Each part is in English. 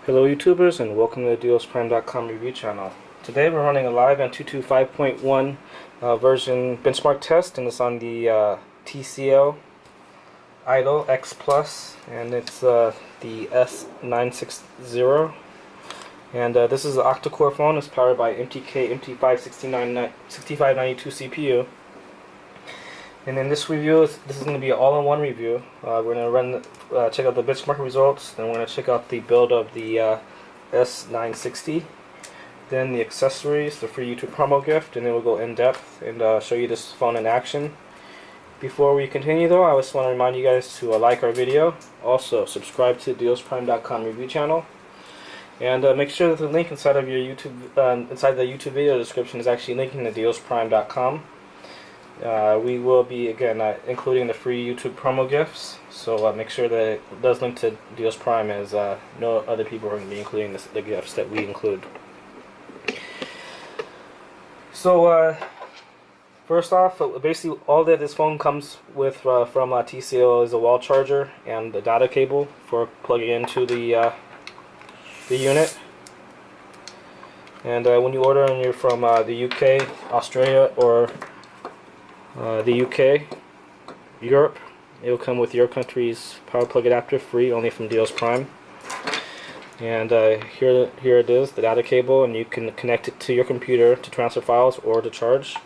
Hello YouTubers, and welcome to the DealsPrime.com review channel. Today we're running a live MTK 5.1 version benchmark test, and it's on the TCL Idol X Plus, and it's the S960. And this is an octa-core phone. It's powered by MTK6592 CPU. And in this review, this is going to be an all-in-one review. We're going to check out the benchmark results, then we're going to check out the build of the S960, then the accessories, the free YouTube promo gift, and then we'll go in depth and show you this phone in action. Before we continue though, I just want to remind you guys to like our video. Also, subscribe to DealsPrime.com review channel. And make sure that the link inside of your inside the YouTube video description is actually linking to DealsPrime.com. We will be again including the free YouTube promo gifts, so make sure that it does link to Deals Prime, as no other people are going to be including the gifts that we include. So first off, basically all that this phone comes with from TCL is a wall charger and the data cable for plugging into the unit. And when you order and you're from the UK, Australia, or the UK, Europe, it will come with your country's power plug adapter free, only from Deals Prime. And here it is, the data cable, and you can connect it to your computer to transfer files or to charge.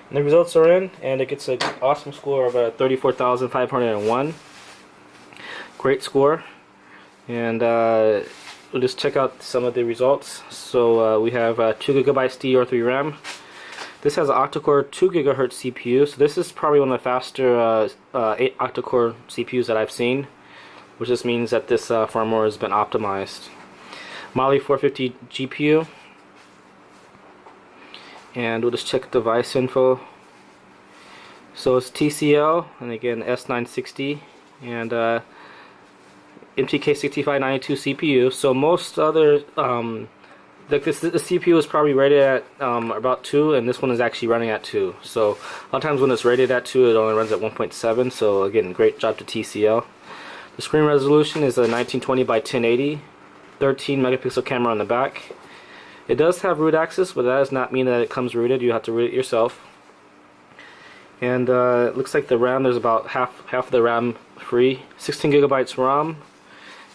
And the results are in, and it gets an awesome score of 34,501. Great score. And we'll just check out some of the results. So we have 2 GB DDR3 RAM. This has an octa-core 2 GHz CPU, so this is probably one of the faster 8 octa-core CPUs that I've seen, which just means that this firmware has been optimized. Mali 450 GPU, and we'll just check device info. So it's TCL, and again S960, and MTK6592 CPU. So most other the CPU is probably rated at about 2, and this one is actually running at 2. So a lot of times when it's rated at 2, it only runs at 1.7. So again, great job to TCL. The screen resolution is a 1920 by 1080, 13 megapixel camera on the back. It does have root access, but that does not mean that it comes rooted. You have to root it yourself. And it looks like the RAM, there's about half of the RAM free, 16 gigabytes ROM.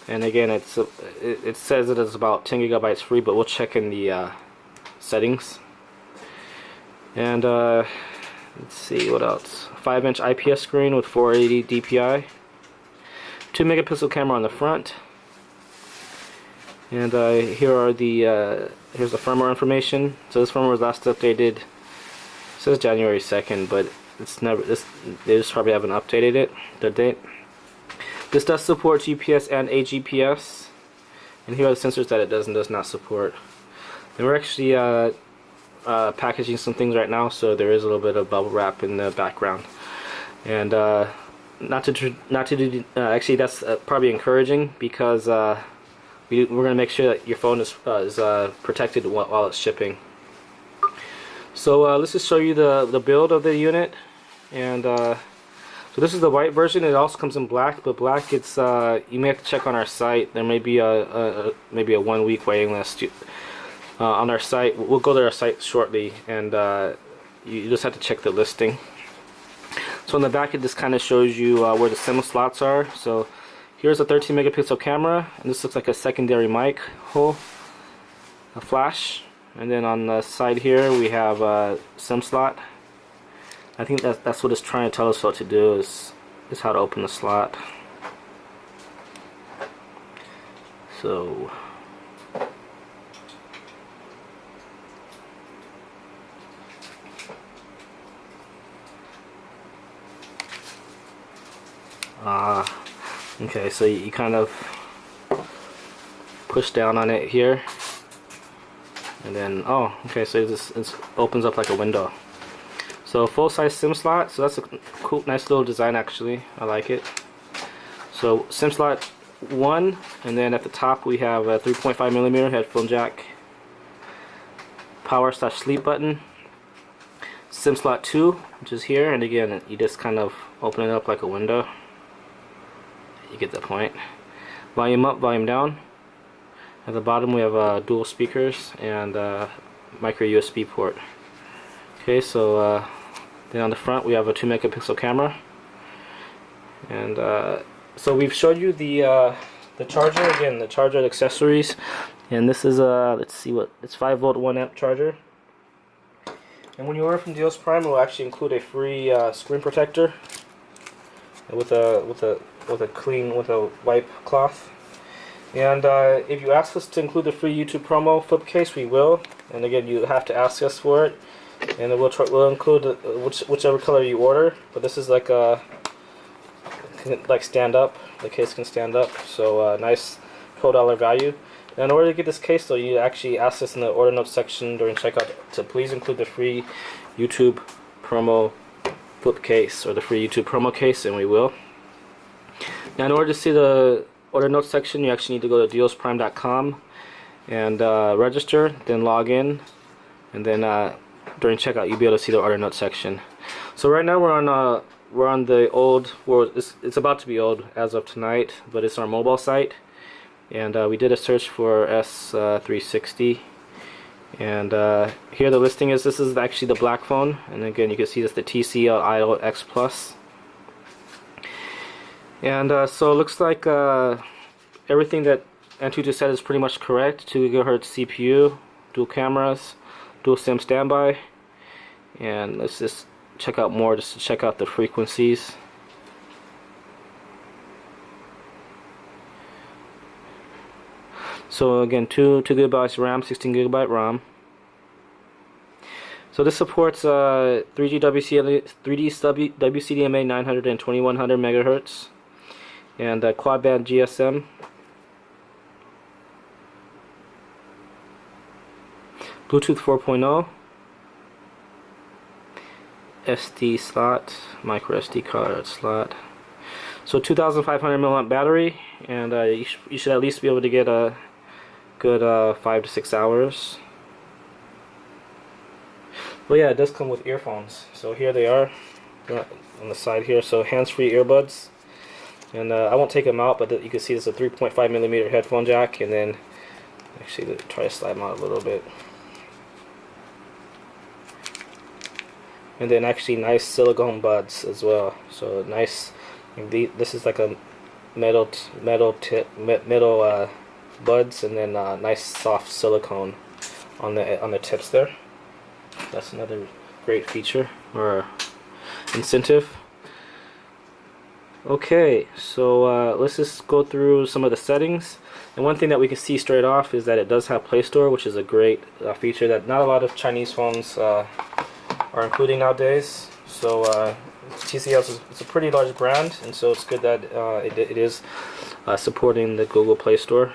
And again, it says it is about 10 gigabytes free, but we'll check in the settings. And let's see what else. 5-inch IPS screen with 480 DPI. 2 megapixel camera on the front. And here are the here's the firmware information. So this firmware was last updated. It says January 2nd, but it's never. They just probably haven't updated it. The date. This does support GPS and AGPS, and here are the sensors that it does and does not support. And we're actually packaging some things right now, so there is a little bit of bubble wrap in the background. And actually that's probably encouraging, because we're going to make sure that your phone is protected while it's shipping. So let's just show you the build of the unit. And so this is the white version. It also comes in black, but black, it's you may have to check on our site. There may be maybe a 1-week waiting list on our site. We'll go to our site shortly, and you just have to check the listing. So on the back, it just kind of shows you where the SIM slots are. So here's a 13 megapixel camera, and this looks like a secondary mic hole, a flash, and then on the side here we have a SIM slot. I think that's what it's trying to tell us what to do, is how to open the slot. So okay, so you kind of push down on it here, and then okay, so it opens up like a window. So full-size SIM slot, so that's a cool, nice little design actually. I like it. So SIM slot 1, and then at the top we have a 3.5mm headphone jack, power/sleep button, SIM slot 2, which is here, and again you just kind of open it up like a window. You get the point. Volume up, volume down. At the bottom we have dual speakers and micro USB port. Okay, so then on the front we have a 2 megapixel camera, and so we've showed you the charger, again the charger accessories, and this is let's see what it's 5-volt 1 amp charger. And when you order from Deals Prime, it will actually include a free screen protector with a wipe cloth. And if you ask us to include the free YouTube promo flip case, we will. And again, you have to ask us for it, and we'll include whichever color you order. But this is like stand up. The case can stand up, so nice $12 value. And in order to get this case, though, you actually ask us in the order notes section during checkout to please include the free YouTube promo flip case or the free YouTube promo case, and we will. Now, in order to see the order notes section, you actually need to go to dealsprime.com and register, then log in, and then during checkout you'll be able to see the order notes section. So right now we're on the old, well, it's about to be old as of tonight, but it's our mobile site, and we did a search for S360, and here the listing is. This is actually the black phone, and again you can see this, the TCL X Plus. And so it looks like everything that Antutu said is pretty much correct. 2 GHz CPU, dual cameras, dual SIM standby, and let's just check out more just to check out the frequencies. So again, 2 GB RAM, 16 GB ROM. So this supports 3G WCDMA 900 and 2100 MHz. And quad band GSM, Bluetooth 4.0, SD slot, micro SD card slot. So 2,500 mAh battery, and you should at least be able to get a good 5 to 6 hours. Well, yeah, it does come with earphones. So here they are on the side here. So hands-free earbuds. And I won't take them out, but you can see there's a 3.5mm headphone jack, and then actually try to slide them out a little bit. And then actually nice silicone buds as well. So nice. This is like a metal buds, and then nice soft silicone on the tips there. That's another great feature or incentive. Okay, so let's just go through some of the settings. And one thing that we can see straight off is that it does have Play Store, which is a great feature that not a lot of Chinese phones are including nowadays. So TCL is a pretty large brand, and so it's good that it is supporting the Google Play Store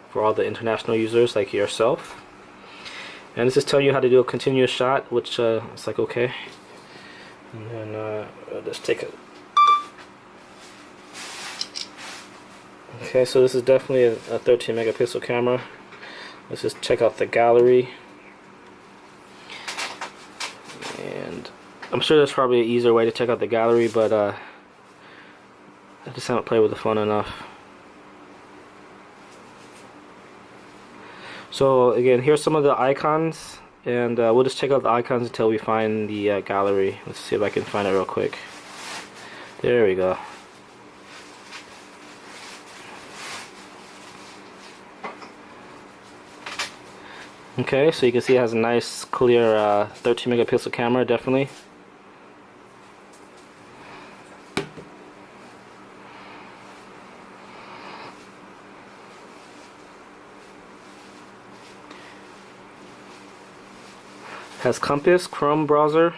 for all the international users like yourself. And this is telling you how to do a continuous shot, which it's like okay. And then I'll just take a. Okay, so this is definitely a 13 megapixel camera. Let's just check out the gallery. And I'm sure there's probably an easier way to check out the gallery, but I just haven't played with the phone enough. So again, here's some of the icons, and we'll just check out the icons until we find the gallery. Let's see if I can find it real quick. There we go. Okay, so you can see it has a nice clear 13 megapixel camera, definitely. Has compass, Chrome browser,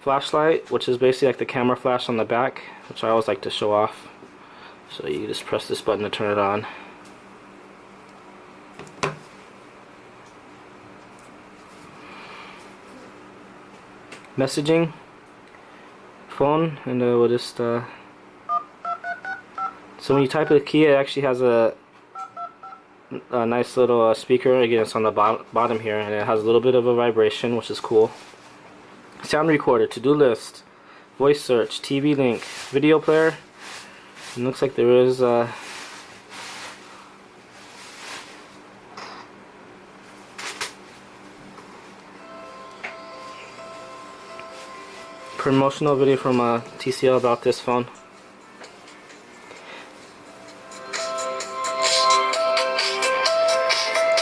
flashlight, which is basically like the camera flash on the back, which I always like to show off. So you just press this button to turn it on. Messaging, phone, and we'll just so when you type the key, it actually has a nice little speaker. Again, it's on the bottom here, and it has a little bit of a vibration, which is cool. Sound recorder, to-do list, voice search, TV link, video player. It looks like there is promotional video from TCL about this phone.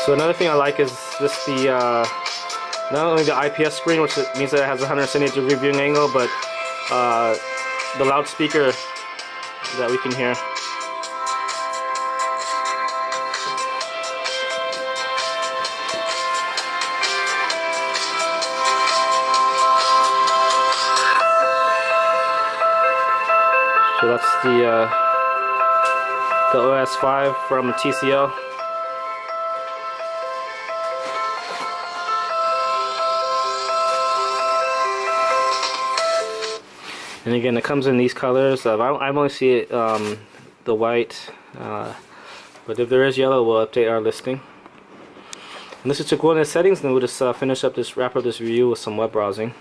So another thing I like is just the not only the IPS screen, which means that it has a 178-degree viewing angle, but the loudspeaker that we can hear. So that's the OS 5 from TCL. And again, it comes in these colors. I only see it the white, but if there is yellow, we'll update our listing. And this is to go into settings, and then we'll just wrap up this review with some web browsing.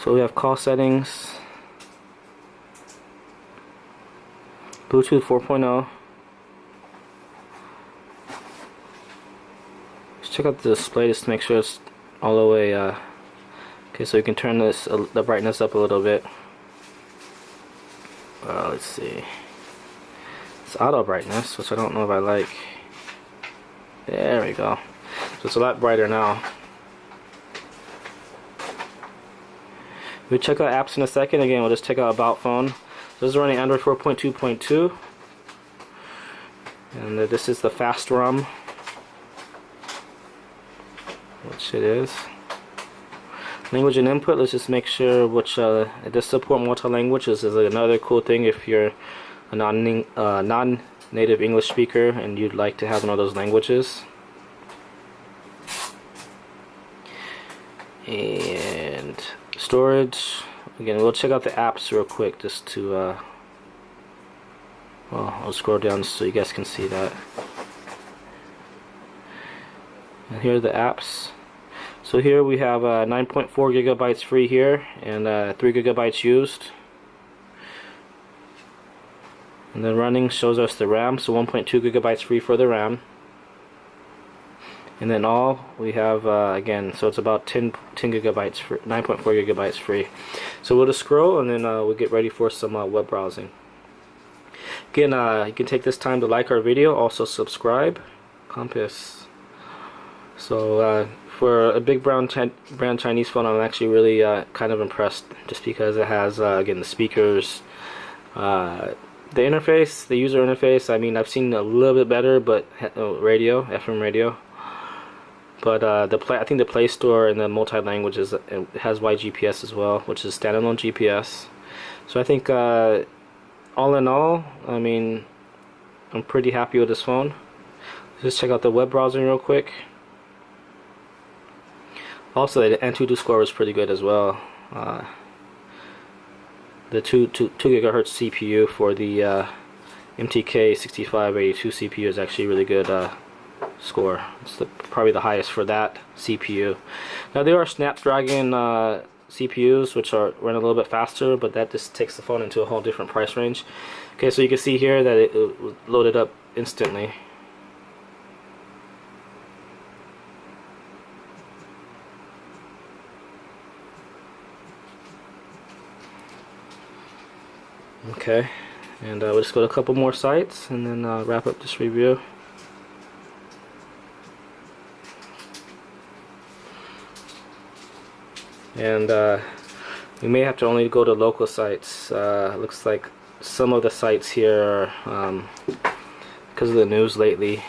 So we have call settings, Bluetooth 4.0. Check out the display just to make sure it's all the way okay, so you can turn this the brightness up a little bit. Let's see, it's auto brightness, which I don't know if I like. There we go, so it's a lot brighter now. We'll check out apps in a second. Again, we'll just check out About Phone. So this is running Android 4.2.2, and this is the fast ROM, which it is. Language and input, let's just make sure which it does support multi-language. This is another cool thing if you're a non-native English speaker and you'd like to have one of those languages. And storage, again, we'll check out the apps real quick just to well, I'll scroll down so you guys can see that. And here are the apps. So here we have 9.4 gigabytes free here, and 3 gigabytes used. And then running shows us the RAM, so 1.2 gigabytes free for the RAM. And then all we have again, so it's about 10 gigabytes for 9.4 gigabytes free. So we'll just scroll, and then we'll get ready for some web browsing. Again, you can take this time to like our video, also subscribe. Compass. So for a big brand Chinese phone, I'm actually really kind of impressed, just because it has again the speakers, the interface, the user interface. I mean, I've seen a little bit better, but radio, FM radio. But I think the Play Store and the multi-languages, it has wide GPS as well, which is standalone GPS. So I think all in all, I mean, I'm pretty happy with this phone. Just check out the web browsing real quick. Also, the Antutu score was pretty good as well. The 2 gigahertz CPU for the MTK6592 CPU is actually really good score. It's probably the highest for that CPU. Now there are Snapdragon CPUs which run a little bit faster, but that just takes the phone into a whole different price range. Okay, so you can see here that it loaded up instantly. Okay, and we'll just go to a couple more sites and then wrap up this review. And we may have to only go to local sites. Looks like some of the sites here are, because of the news lately,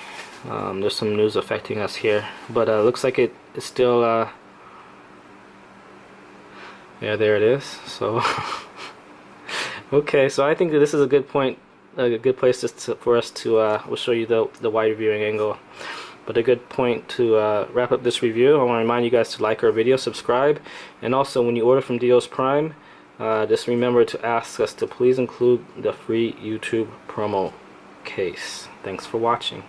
there's some news affecting us here. But looks like it is still, yeah, there it is. So, okay, so I think that this is a good point, a good place for us to, we'll show you the wide viewing angle. But a good point to wrap up this review. I want to remind you guys to like our video, subscribe, and also when you order from Dios Prime, just remember to ask us to please include the free YouTube promo case. Thanks for watching.